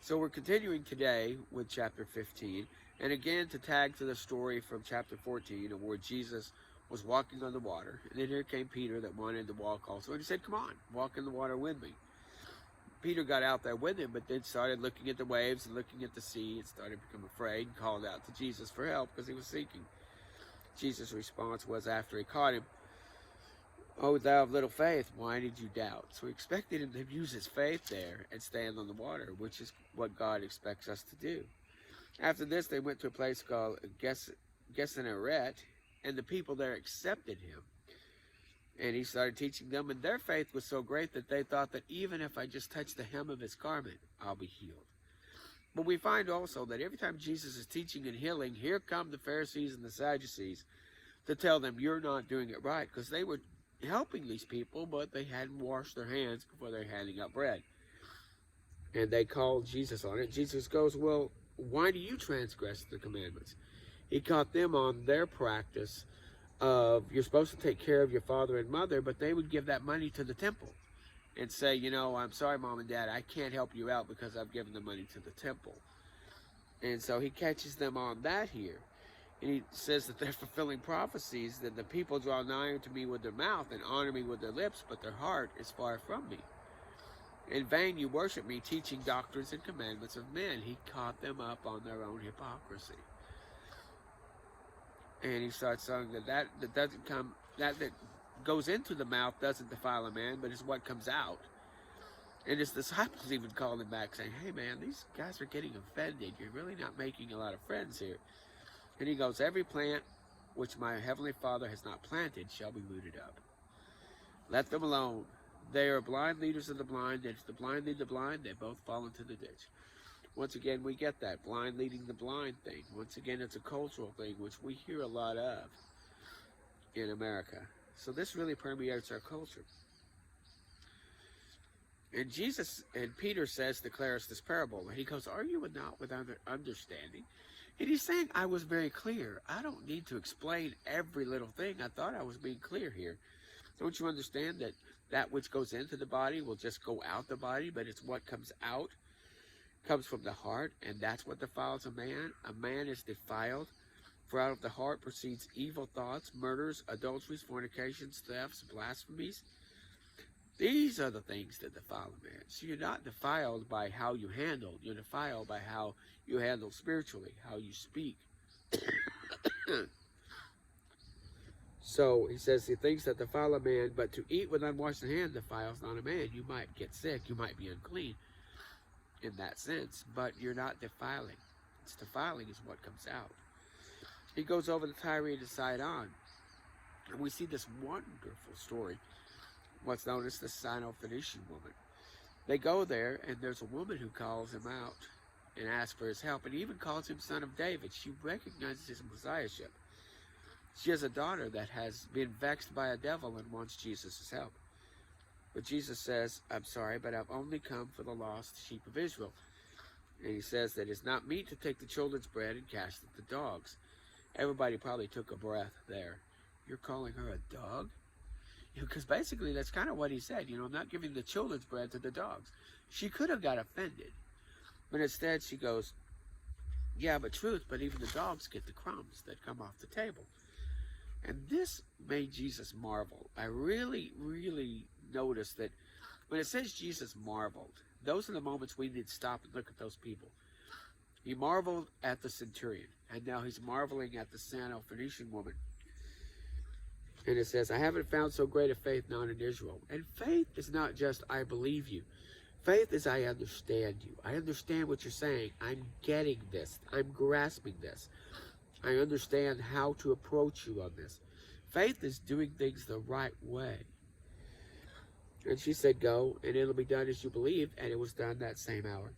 So we're continuing today with chapter 15, and again to tag to the story from chapter 14 of where Jesus was walking on the water. And then here came Peter that wanted to walk also. And he said, come on, walk in the water with me. Peter got out there with him, but then started looking at the waves and looking at the sea and started to become afraid and called out to Jesus for help because he was sinking. Jesus' response was after he caught him, "O thou of little faith, why did you doubt?" So he expected him to use his faith there and stand on the water, which is what God expects us to do. After this, they went to a place called Gennesaret, and the people there accepted him. And he started teaching them, and their faith was so great that they thought that even if I just touch the hem of his garment, I'll be healed. But we find also that every time Jesus is teaching and healing, here come the Pharisees and the Sadducees to tell them, you're not doing it right, because they were helping these people, but they hadn't washed their hands before they're handing out bread. And they called Jesus on it. Jesus goes, well, why do you transgress the commandments? He caught them on their practice of you're supposed to take care of your father and mother, but they would give that money to the temple and say, you know, I'm sorry, Mom and Dad, I can't help you out because I've given the money to the temple. And so he catches them on that here. And he says that they're fulfilling prophecies, that the people draw nigh to me with their mouth and honor me with their lips, but their heart is far from me. In vain you worship me, teaching doctrines and commandments of men. He caught them up on their own hypocrisy. And he starts saying that doesn't come, that goes into the mouth doesn't defile a man, but is what comes out. And his disciples even called him back saying, hey man, these guys are getting offended. You're really not making a lot of friends here. And he goes, every plant which my heavenly Father has not planted shall be rooted up. Let them alone. They are blind leaders of the blind, and if the blind lead the blind, they both fall into the ditch. Once again, we get that blind leading the blind thing. Once again, it's a cultural thing, which we hear a lot of in America. So this really permeates our culture. And Jesus and Peter says, declare us this parable. And he goes, are you not without understanding? And he's saying, I was very clear. I don't need to explain every little thing. I thought I was being clear here. Don't you understand that that which goes into the body will just go out the body, but it's what comes out, comes from the heart, and that's what defiles a man. A man is defiled, for out of the heart proceeds evil thoughts, murders, adulteries, fornications, thefts, blasphemies. These are the things that defile a man. So you're not defiled by how you handle. You're defiled by how you handle spiritually, how you speak. So he says the things that defile a man, but to eat with unwashed hand defiles not a man. You might get sick, you might be unclean in that sense, but you're not defiling. It's defiling is what comes out. He goes over to Tyre and Sidon, and we see this wonderful story, what's known as the Syrophoenician woman. They go there, and there's a woman who calls him out and asks for his help, and even calls him son of David. She recognizes his messiahship. She has a daughter that has been vexed by a devil and wants Jesus' help. But Jesus says, I'm sorry, but I've only come for the lost sheep of Israel. And he says that it's not meet to take the children's bread and cast it to dogs. Everybody probably took a breath there. You're calling her a dog? Because basically that's kind of what he said. You know, I'm not giving the children's bread to the dogs. She could have got offended. But instead she goes, yeah, but truth, but even the dogs get the crumbs that come off the table. And this made Jesus marvel. I really, really noticed that when it says Jesus marveled, those are the moments we need to stop and look at those people. He marveled at the centurion, and now he's marveling at the Syrophoenician woman. And it says, I haven't found so great a faith not in Israel. And faith is not just, I believe you. Faith is, I understand you. I understand what you're saying. I'm getting this. I'm grasping this. I understand how to approach you on this. Faith is doing things the right way. And she said, go, and it'll be done as you believe. And it was done that same hour.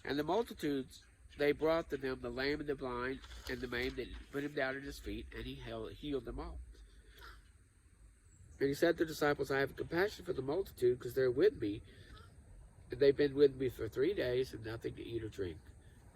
And the multitudes, they brought to them the lame and the blind and the maimed, and put him down at his feet, and he healed them all. And he said to the disciples, I have compassion for the multitude, because they're with me, and they've been with me for 3 days, and nothing to eat or drink.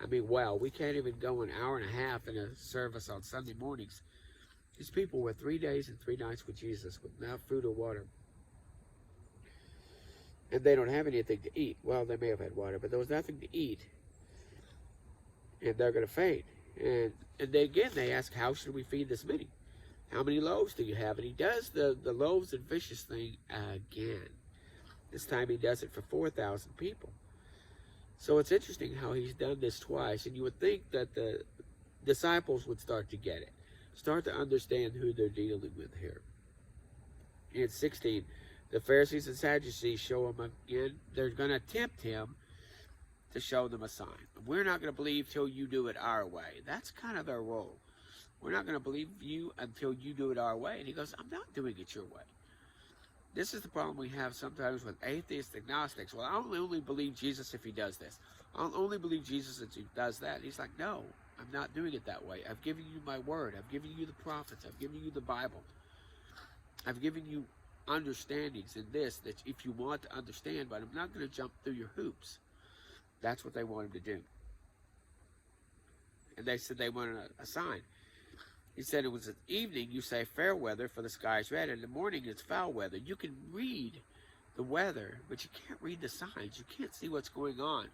I mean, wow, we can't even go an hour and a half in a service on Sunday mornings. These people were 3 days and 3 nights with Jesus with no food or water. and they don't have anything to eat. Well, they may have had water, but there was nothing to eat, and they're going to faint. And they ask, how should we feed this many? How many loaves do you have? And he does the loaves and fishes thing again. This time he does it for 4,000 people. So it's interesting how he's done this twice, and you would think that the disciples would start to get it, start to understand who they're dealing with here. In 16, the Pharisees and Sadducees show him again. They're going to tempt him to show them a sign. We're not going to believe till you do it our way. That's kind of their role. We're not going to believe you until you do it our way. And he goes, I'm not doing it your way. This is the problem we have sometimes with atheists, agnostics. Well, I'll only believe Jesus if he does this. I'll only believe Jesus if he does that. And he's like, no, I'm not doing it that way. I've given you my word. I've given you the prophets. I've given you the Bible. I've given you understandings in this that if you want to understand, but I'm not going to jump through your hoops. That's what they want him to do. And they said they wanted a sign. He said, it was at evening, you say fair weather, for the sky is red. In the morning, it's foul weather. You can read the weather, but you can't read the signs. You can't see what's going on.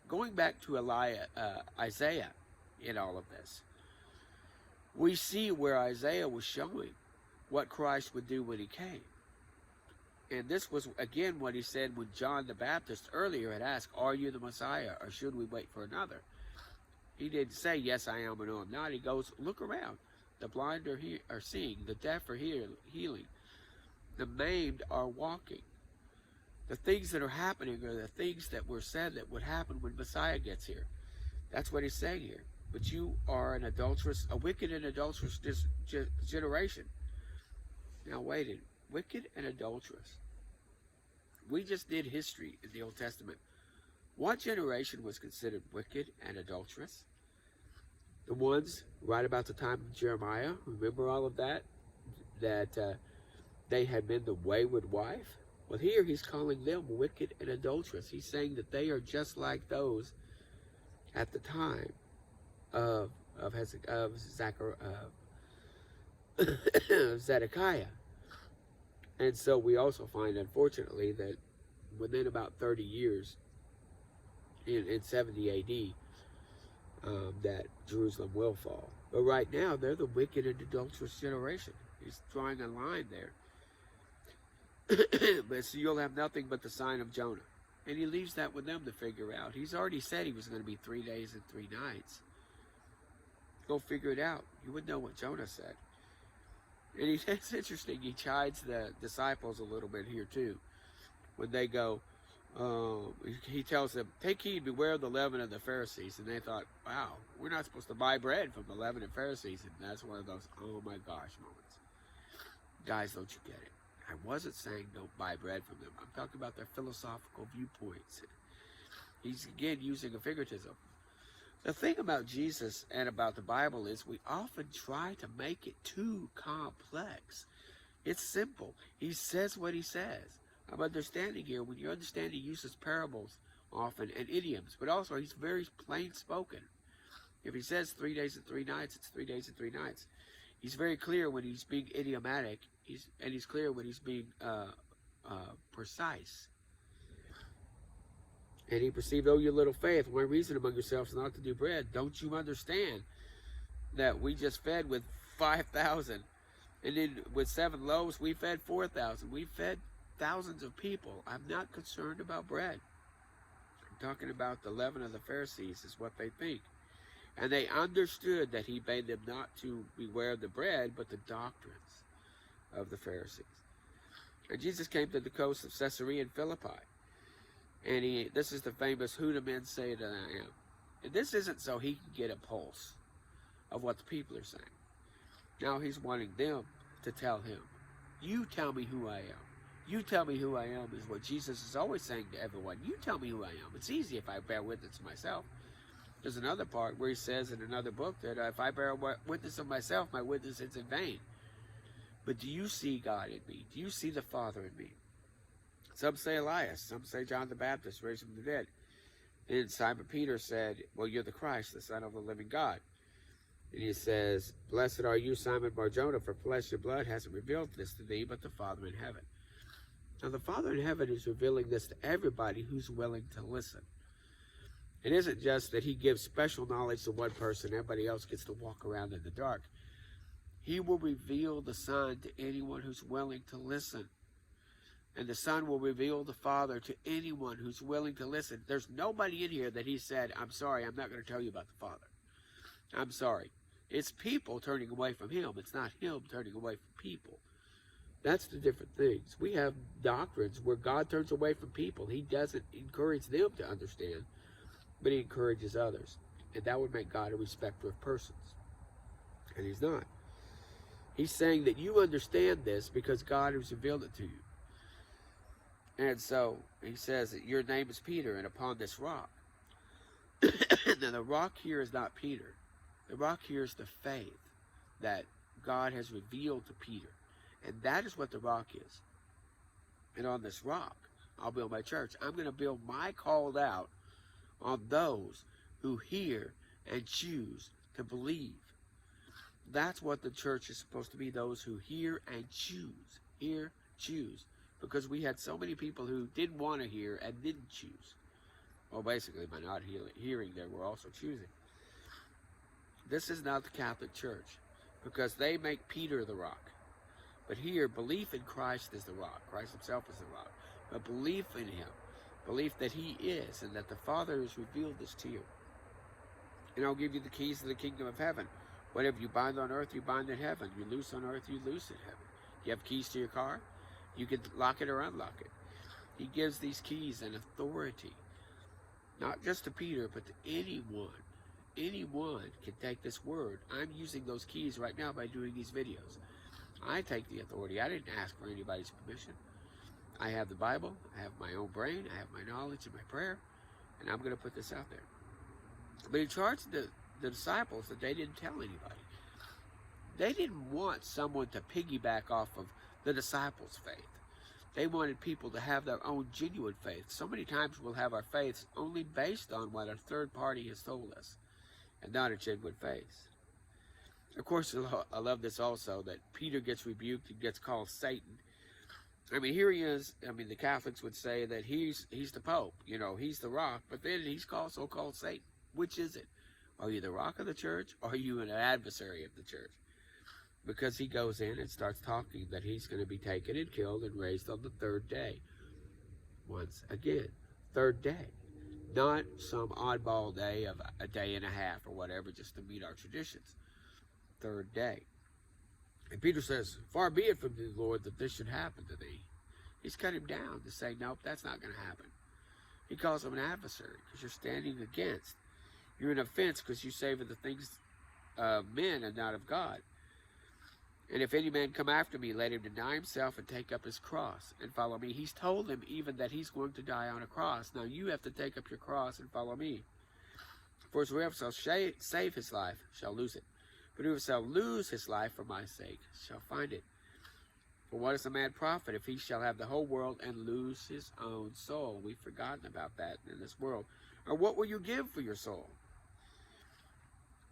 Going back to Isaiah in all of this, we see where Isaiah was showing what Christ would do when he came. And this was, again, what he said when John the Baptist earlier had asked, are you the Messiah, or should we wait for another? He didn't say, yes, I am, or no, I'm not. He goes, look around. The blind are seeing. The deaf are healing. The maimed are walking. The things that are happening are the things that were said that would happen when Messiah gets here. That's what he's saying here. But you are a wicked and adulterous generation. Now, wait a wicked and adulterous. We just did history in the Old Testament. What generation was considered wicked and adulterous? The ones right about the time of Jeremiah. Remember all of that? That they had been the wayward wife? Well, here he's calling them wicked and adulterous. He's saying that they are just like those at the time of Zedekiah. And so we also find, unfortunately, that within about 30 years, in 70 AD, that Jerusalem will fall. But right now, they're the wicked and adulterous generation. He's drawing a line there. But so you'll have nothing but the sign of Jonah. And he leaves that with them to figure out. He's already said he was going to be 3 days and 3 nights. Go figure it out. You would know what Jonah said. And it's interesting, he chides the disciples a little bit here too. When they go, he tells them, take heed, beware of the leaven of the Pharisees. And they thought, wow, we're not supposed to buy bread from the leaven of Pharisees. And that's one of those, oh my gosh moments. Guys, don't you get it? I wasn't saying don't buy bread from them. I'm talking about their philosophical viewpoints. He's, again, using a figuratism. The thing about Jesus and about the Bible is we often try to make it too complex. It's simple. He says what he says. I'm understanding here, when you understand, he uses parables often and idioms, but also he's very plain spoken. If he says 3 days and 3 nights, it's 3 days and 3 nights. He's very clear when he's being idiomatic, and he's clear when he's being precise. And he perceived, oh, you little faith, why reason among yourselves not to do bread? Don't you understand that we just fed with 5,000, and then with 7 loaves we fed 4,000. We fed thousands of people. I'm not concerned about bread. I'm talking about the leaven of the Pharisees is what they think. And they understood that he bade them not to beware of the bread, but the doctrines of the Pharisees. And Jesus came to the coast of Caesarea in Philippi. And this is the famous, who do men say that I am? And this isn't so he can get a pulse of what the people are saying. Now he's wanting them to tell him, you tell me who I am. You tell me who I am is what Jesus is always saying to everyone. You tell me who I am. It's easy if I bear witness to myself. There's another part where he says in another book that if I bear witness of myself, my witness is in vain. But do you see God in me? Do you see the Father in me? Some say Elias. Some say John the Baptist raised from the dead. And Simon Peter said, well, you're the Christ, the Son of the living God. And he says, blessed are you, Simon Bar-Jonah, for flesh and blood hasn't revealed this to thee, but the Father in heaven. Now the Father in heaven is revealing this to everybody who's willing to listen. It isn't just that he gives special knowledge to one person, everybody else gets to walk around in the dark. He will reveal the Son to anyone who's willing to listen. And the Son will reveal the Father to anyone who's willing to listen. There's nobody in here that he said, I'm sorry, I'm not going to tell you about the Father. I'm sorry. It's people turning away from him. It's not him turning away from people. That's the different things. We have doctrines where God turns away from people. He doesn't encourage them to understand, but he encourages others. And that would make God a respecter of persons. And he's not. He's saying that you understand this because God has revealed it to you. And so he says that your name is Peter, and upon this rock. Now the rock here is not Peter. The rock here is the faith that God has revealed to Peter. And that is what the rock is. And on this rock, I'll build my church. I'm going to build my called out on those who hear and choose to believe. That's what the church is supposed to be, those who hear and choose. Hear, choose. Because we had so many people who didn't want to hear and didn't choose. Well, basically, by not hearing, they were also choosing. This is not the Catholic Church, because they make Peter the rock. But here, belief in Christ is the rock. Christ himself is the rock. But belief in him, belief that he is, and that the Father has revealed this to you. And I'll give you the keys to the kingdom of heaven. Whatever you bind on earth, you bind in heaven. You loose on earth, you loose in heaven. You have keys to your car, you can lock it or unlock it. He gives these keys an authority, not just to Peter, but to anyone. Anyone can take this word. I'm using those keys right now by doing these videos. I take the authority. I didn't ask for anybody's permission. I have the Bible, I have my own brain, I have my knowledge and my prayer, and I'm going to put this out there. But he charged the disciples that they didn't tell anybody. They didn't want someone to piggyback off of the disciples' faith. They wanted people to have their own genuine faith. So many times we'll have our faiths only based on what a third party has told us, and not a genuine faith. Of course, I love this also, that Peter gets rebuked and gets called Satan. I mean, here he is. I mean, the Catholics would say that he's the Pope, you know, he's the rock, but then he's so-called Satan. Which is it? Are you the rock of the church, or are you an adversary of the church? Because he goes in and starts talking that he's going to be taken and killed and raised on the third day. Once again, third day. Not some oddball day of a day and a half or whatever, just to meet our traditions. Third day. And Peter says, far be it from thee, Lord, that this should happen to thee. He's cut him down to say, nope, that's not going to happen. He calls him an adversary because you're standing against. You're an offense because you savor the things of men and not of God. And if any man come after me, let him deny himself and take up his cross and follow me. He's told him even that he's going to die on a cross. Now you have to take up your cross and follow me. For whoever shall save his life shall lose it. But whoever shall lose his life for my sake shall find it. For what is a man profit if he shall have the whole world and lose his own soul? We've forgotten about that in this world. Or what will you give for your soul?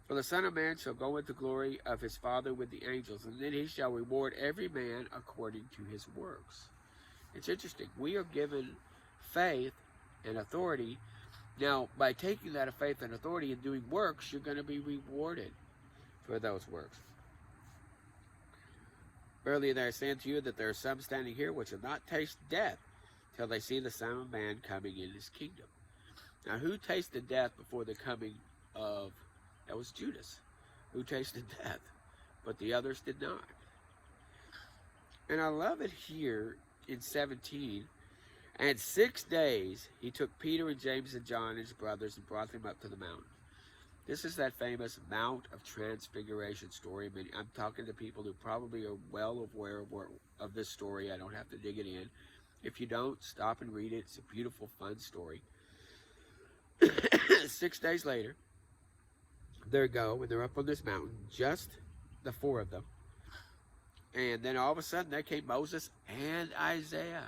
For the Son of Man shall go into glory of his Father with the angels, and then he shall reward every man according to his works. It's interesting. We are given faith and authority. Now, by taking that faith and authority and doing works, you're going to be rewarded for those works. Verily I say unto you that there are some standing here which will not taste death till they see the Son of Man coming in his kingdom. Now, who tasted death before the coming of... That was Judas, who tasted death, but the others did not. And I love it here in 17. And 6 days he took Peter and James and John, his brothers, and brought them up to the mountain. This is that famous Mount of Transfiguration story. I mean, I'm talking to people who probably are well aware of this story. I don't have to dig it in. If you don't, stop and read it. It's a beautiful, fun story. 6 days later, they go, and they're up on this mountain, just the four of them. And then all of a sudden, there came Moses and Isaiah.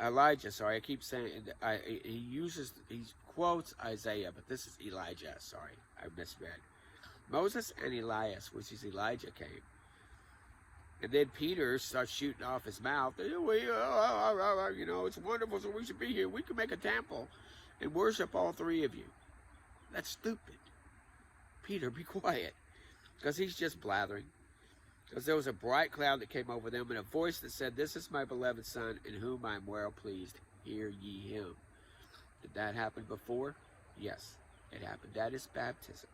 Elijah, sorry, I keep saying, he quotes Isaiah, but this is Elijah, sorry, I misread. Moses and Elias, which is Elijah, came. And then Peter starts shooting off his mouth. You know, it's wonderful, so we should be here. We can make a temple and worship all three of you. That's stupid. Peter, be quiet. Because he's just blathering. Because there was a bright cloud that came over them, and a voice that said, "This is my beloved Son, in whom I am well pleased. Hear ye him." Did that happen before? Yes, it happened. That is baptism.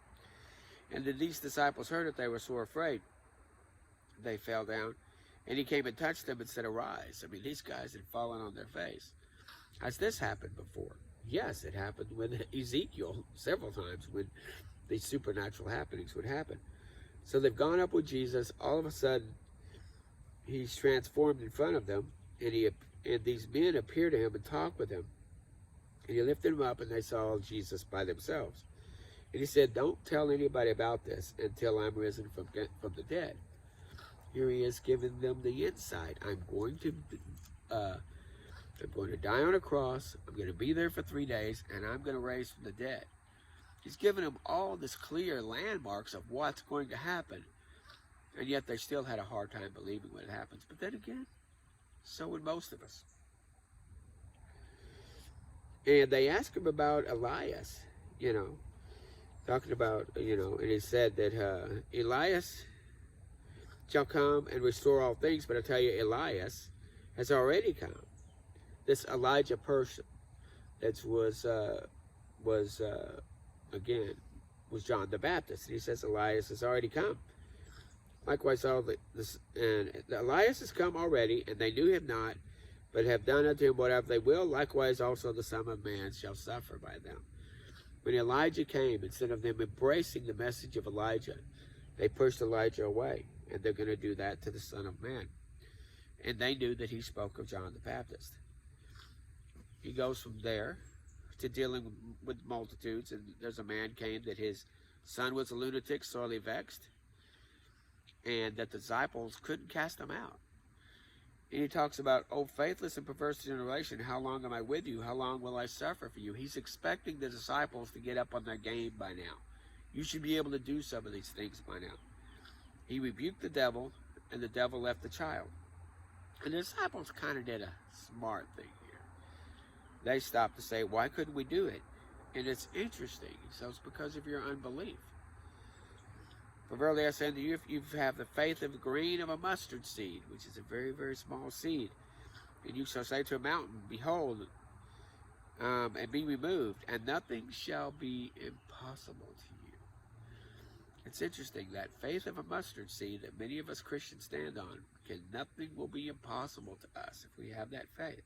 And then these disciples heard it. They were so afraid. They fell down. And he came and touched them and said, "Arise." I mean, these guys had fallen on their face. Has this happened before? Yes, it happened with Ezekiel several times when these supernatural happenings would happen. So they've gone up with Jesus. All of a sudden, he's transformed in front of them, and these men appear to him and talk with him. And he lifted them up, and they saw Jesus by themselves. And he said, "Don't tell anybody about this until I'm risen from the dead." Here he is giving them the insight. I'm going to die on a cross. I'm going to be there for 3 days, and I'm going to raise from the dead. He's given them all this clear landmarks of what's going to happen. And yet they still had a hard time believing when it happens. But then again, so would most of us. And they asked him about Elias, you know, talking about, you know, and he said that Elias shall come and restore all things. But I tell you, Elias has already come. This Elijah person that was John the Baptist. And he says Elias has already come. Likewise, Elias has come already, and they knew him not, but have done unto him whatever they will. Likewise, also the Son of Man shall suffer by them. When Elijah came, instead of them embracing the message of Elijah, they pushed Elijah away, and they're going to do that to the Son of Man. And they knew that he spoke of John the Baptist. He goes from there to dealing with multitudes, and there's a man came that his son was a lunatic, sorely vexed, and that the disciples couldn't cast him out. And he talks about, "O faithless and perverse generation, how long am I with you? How long will I suffer for you?" He's expecting the disciples to get up on their game by now. You should be able to do some of these things by now. He rebuked the devil, and the devil left the child. And the disciples kind of did a smart thing here. They stopped to say, "Why couldn't we do it?" And it's interesting. So it's because of your unbelief. "For verily I say unto you, if you have the faith of the grain of a mustard seed," which is a very, very small seed, "and you shall say to a mountain, Behold, and be removed, and nothing shall be impossible to you." It's interesting, that faith of a mustard seed that many of us Christians stand on, nothing will be impossible to us if we have that faith.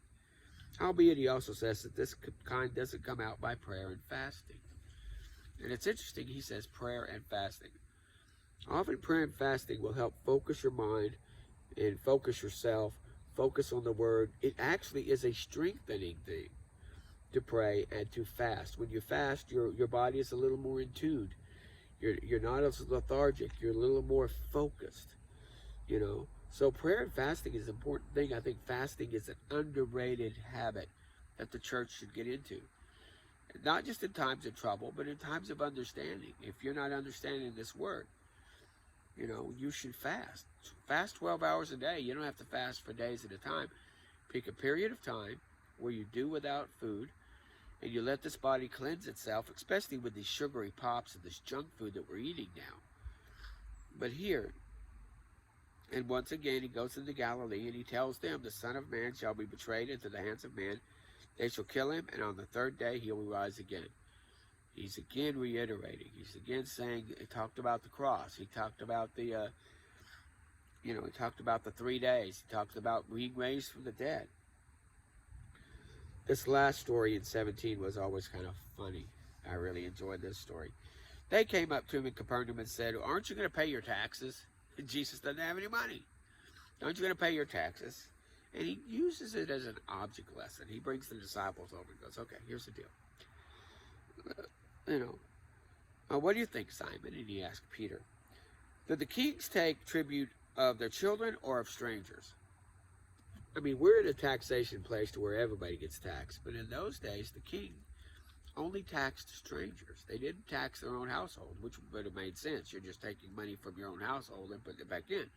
Howbeit, he also says that this kind doesn't come out by prayer and fasting. And it's interesting, he says prayer and fasting. Often prayer and fasting will help focus your mind and focus yourself, focus on the word. It actually is a strengthening thing to pray and to fast. When you fast, your body is a little more in tune. You're not as lethargic. You're a little more focused, you know. So prayer and fasting is an important thing. I think fasting is an underrated habit that the church should get into. Not just in times of trouble, but in times of understanding. If you're not understanding this word, you know, you should fast. Fast 12 hours a day. You don't have to fast for days at a time. Pick a period of time where you do without food, and you let this body cleanse itself, especially with these sugary pops and this junk food that we're eating now. But here, and once again, he goes into Galilee, and he tells them, "The Son of Man shall be betrayed into the hands of men. They shall kill him, and on the third day he will rise again." He's again reiterating. He's again saying, he talked about the cross. He talked about the, he talked about the 3 days. He talked about being raised from the dead. This last story in 17 was always kind of funny. I really enjoyed this story. They came up to him in Capernaum and said, "Aren't you going to pay your taxes?" And Jesus doesn't have any money. "Aren't you going to pay your taxes?" And he uses it as an object lesson. He brings the disciples over and goes, "Okay, here's the deal. What do you think, Simon?" And he asked Peter, "Did the kings take tribute of their children or of strangers?" I mean, we're in a taxation place to where everybody gets taxed. But in those days, the king only taxed strangers. They didn't tax their own household, which would have made sense. You're just taking money from your own household and putting it back in.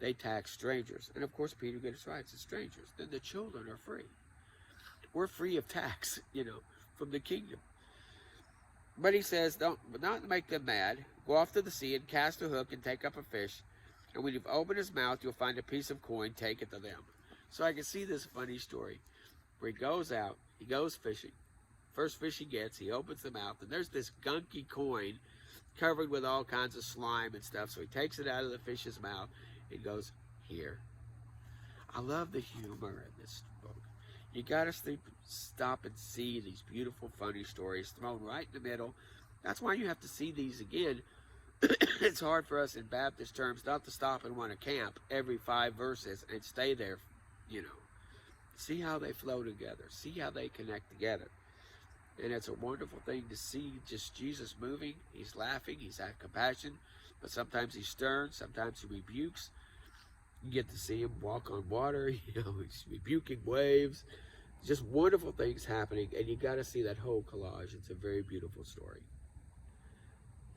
they tax strangers. And of course, Peter gets right, it's strangers. Then the children are free. We're free of tax, from the kingdom. But he says, don't not make them mad. Go off to the sea and cast a hook and take up a fish. And when you've opened his mouth, you'll find a piece of coin. Take it to them. So I can see this funny story where he goes out, he goes fishing. First fish he gets, he opens the mouth, and there's this gunky coin covered with all kinds of slime and stuff. So he takes it out of the fish's mouth and goes, here. I love the humor in this book. You got to stop and see these beautiful, funny stories thrown right in the middle. That's why you have to see these again. It's hard for us in Baptist terms not to stop and want to camp every 5 verses and stay there, See how they flow together. See how they connect together. And it's a wonderful thing to see just Jesus moving. He's laughing. He's had compassion. But sometimes he's stern. Sometimes he rebukes. You get to see him walk on water. He's rebuking waves. Just wonderful things happening. And you got to see that whole collage. It's a very beautiful story.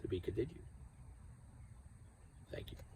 To be continued. Thank you.